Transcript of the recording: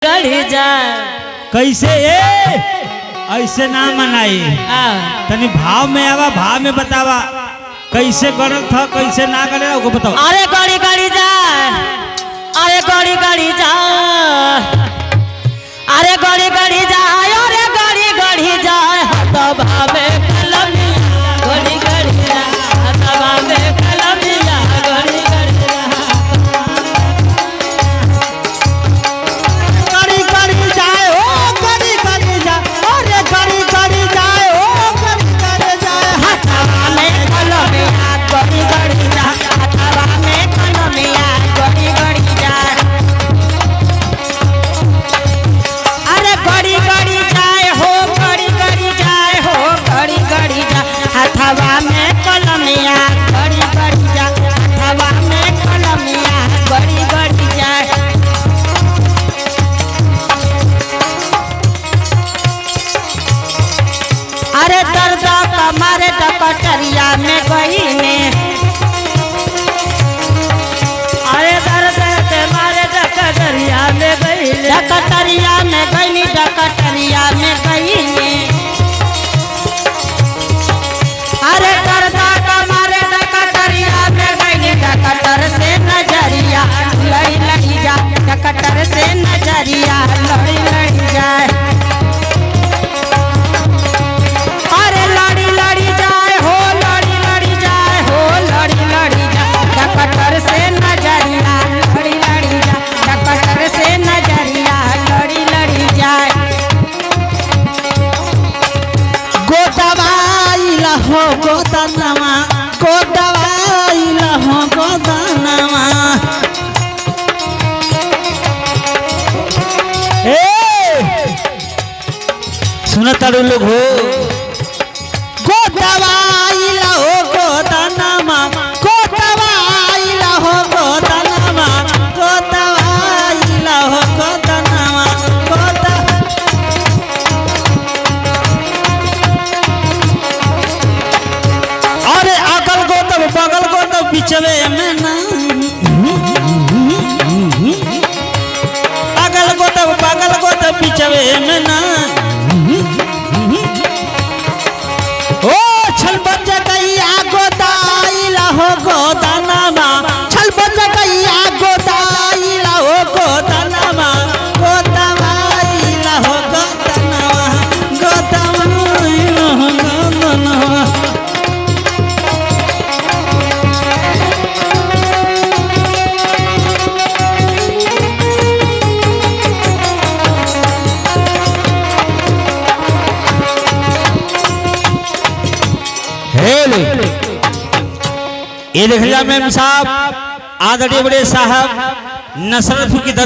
गढ़ी जा कैसे ऐसे ना मनाई तनी भाव में आवा, भाव में बतावा कैसे गड़ल था कैसे ना गड़े वो बताओ। अरे गड़ी गड़ी जा, अरे गड़ी गड़ी जा, अरे गड़ी गड़ी जा, अरे गड़ी गड़ी जा, हाथ भावे कलमिया गड़ी गड़ी जा, हाथ भावे कलमिया गड़ी गड़ी जा, गड़ी गड़ी जाए ओ गड़ी गड़ी जा, अरे गड़ी गड़ी जाए ओ गड़ी गड़ी जाए हाथ भावे कलमिया गड़ी गड़ी जा, हाथ भावे कलमिया गड़ी गड़ी जा, अरे गड़ी गड़ी जाए हो, गड़ी गड़ी जाए हो, गड़ी गड़ी जा, हथवा में कलमिया गड़ी गड़ी जा, हथवा में कलमिया गड़ी गड़ी जाए। अरे दर्द कमर डकटरिया में गई ने, अरे दर्द मारे डकटरिया में गई, डकटरिया में गई, डकटरिया में गई ने, अरे दर्द कमर डकटरिया में गई, डकटर से नजरिया लड़ी लड़ी जा, डकटर से नजरिया लड़ी लड़ी जाए, अरे लड़ी लड़ी जाए हो, लड़ी लड़ी जाए हो, लड़ी लड़ी जा, डकटर से नजरिया लड़ी लड़ी जा, डकटर से नजरिया लड़ी लड़ी जाए। गोदवाइला हो गोदनवा, गोदवाइला हो गोदनवा, सुना तारू लोग हो, गोदवाइला हो गोदनवा, गोदवाइला हो गोदनवा, गोदवाइला हो गोदनवा, अरे अगल गोतब बगल गोतब बिचवे में ना, अगल गोतब बगल गोतब बिचवे में ना, ओ छल बज गैया गोदाइला हो गोदानामा, छल बज गैया गोदाइला हो गोदानामा, गोदाइला हो गोदानामा, गोदाइला हो गोदानामा। ये देख लिया मैम साहब, आदरणीय बड़े साहब नसरत की